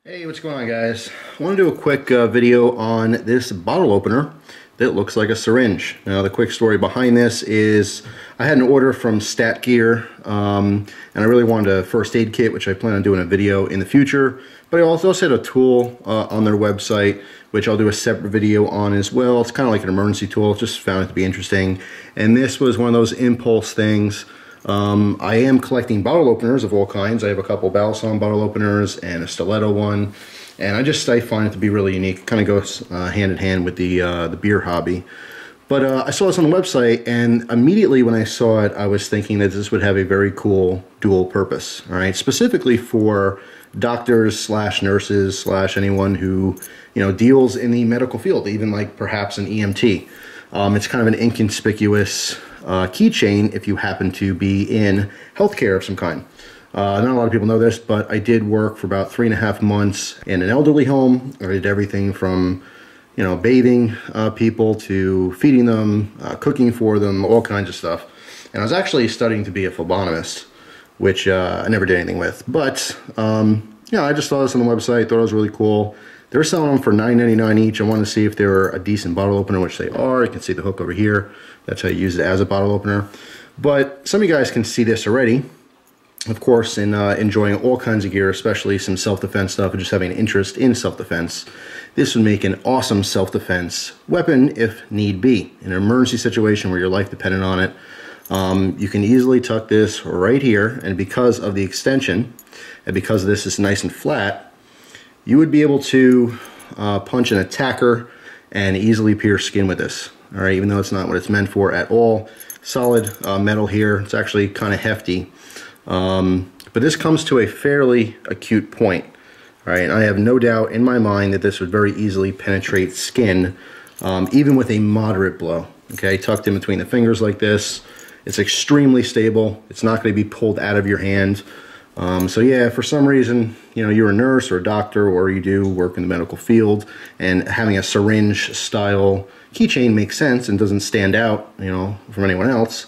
Hey, what's going on, guys? I want to do a quick video on this bottle opener that looks like a syringe. Now, the quick story behind this is I had an order from StatGear, and I really wanted a first aid kit, which I plan on doing a video in the future. But I also had a tool on their website, which I'll do a separate video on as well. It's kind of like an emergency tool. Just found it to be interesting. And this was one of those impulse things. I am collecting bottle openers of all kinds. I have a couple Balsam bottle openers and a stiletto one, and I find it to be really unique. It kind of goes hand in hand with the beer hobby. But I saw this on the website, and immediately when I saw it, I was thinking that this would have a very cool dual purpose. All right, specifically for doctors slash nurses slash anyone who deals in the medical field, even like perhaps an EMT. It's kind of an inconspicuous keychain if you happen to be in healthcare of some kind. Not a lot of people know this, but I did work for about 3.5 months in an elderly home. I did everything from bathing people to feeding them, cooking for them, all kinds of stuff. And I was actually studying to be a phlebotomist, which I never did anything with. But I just saw this on the website, thought it was really cool. They're selling them for $9.99 each. I wanted to see if they were a decent bottle opener, which they are. You can see the hook over here. That's how you use it as a bottle opener. But some of you guys can see this already. Of course, in enjoying all kinds of gear, especially some self-defense stuff, and just having an interest in self-defense, this would make an awesome self-defense weapon if need be. In an emergency situation where your life depended on it, you can easily tuck this right here, and because of the extension, and because this is nice and flat, you would be able to punch an attacker and easily pierce skin with this. All right, even though it's not what it's meant for at all. Solid metal here. It's actually kind of hefty. But this comes to a fairly acute point. All right, and I have no doubt in my mind that this would very easily penetrate skin, even with a moderate blow. Okay, tucked in between the fingers like this. It's extremely stable. It's not going to be pulled out of your hand. So yeah, for some reason, you're a nurse or a doctor, or you do work in the medical field, and having a syringe style keychain makes sense and doesn't stand out, from anyone else.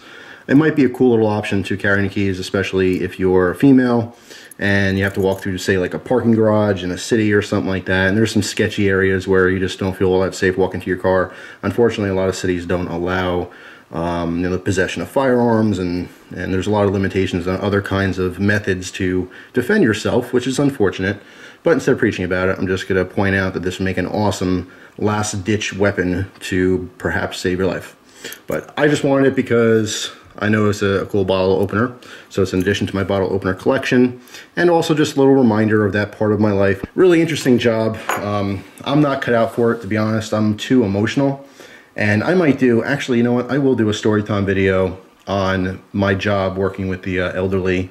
It might be a cool little option to carry any keys, especially if you're a female and you have to walk through, say, like a parking garage in a city or something like that. And there's some sketchy areas where you just don't feel all that safe walking to your car. Unfortunately, a lot of cities don't allow the possession of firearms, and there's a lot of limitations on other kinds of methods to defend yourself, which is unfortunate. But instead of preaching about it, I'm just going to point out that this would make an awesome last-ditch weapon to perhaps save your life. But I just wanted it because I know it's a cool bottle opener, so it's in addition to my bottle opener collection, and also just a little reminder of that part of my life. Really interesting job. I'm not cut out for it, to be honest. I'm too emotional. And I might do, actually, you know what? I will do a story time video on my job working with the elderly,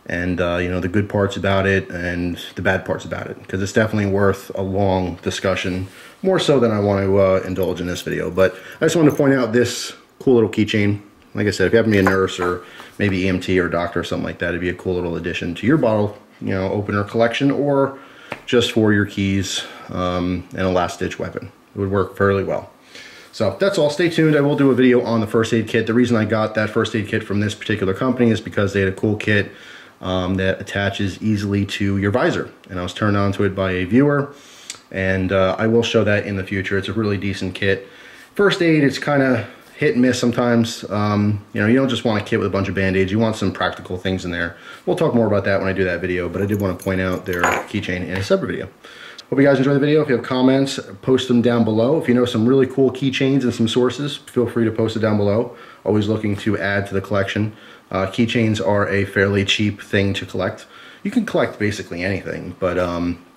and the good parts about it and the bad parts about it, because it's definitely worth a long discussion, more so than I want to indulge in this video. But I just wanted to point out this cool little keychain. Like I said, if you happen to be a nurse or maybe EMT or doctor or something like that, it'd be a cool little addition to your bottle opener collection, or just for your keys and a last-ditch weapon. It would work fairly well. So that's all. Stay tuned. I will do a video on the first aid kit. The reason I got that first aid kit from this particular company is because they had a cool kit that attaches easily to your visor. And I was turned on to it by a viewer, and I will show that in the future. It's a really decent kit. First aid, it's kind of hit and miss sometimes. You don't just want a kit with a bunch of band-aids. You want some practical things in there. We'll talk more about that when I do that video, but I did want to point out their keychain in a separate video. Hope you guys enjoyed the video. If you have comments, post them down below. If you know some really cool keychains and some sources, feel free to post it down below. Always looking to add to the collection. Keychains are a fairly cheap thing to collect. You can collect basically anything, but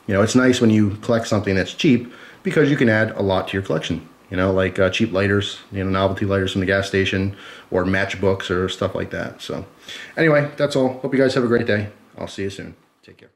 it's nice when you collect something that's cheap, because you can add a lot to your collection. Like cheap lighters, novelty lighters from the gas station, or matchbooks or stuff like that. So anyway, that's all. Hope you guys have a great day. I'll see you soon. Take care.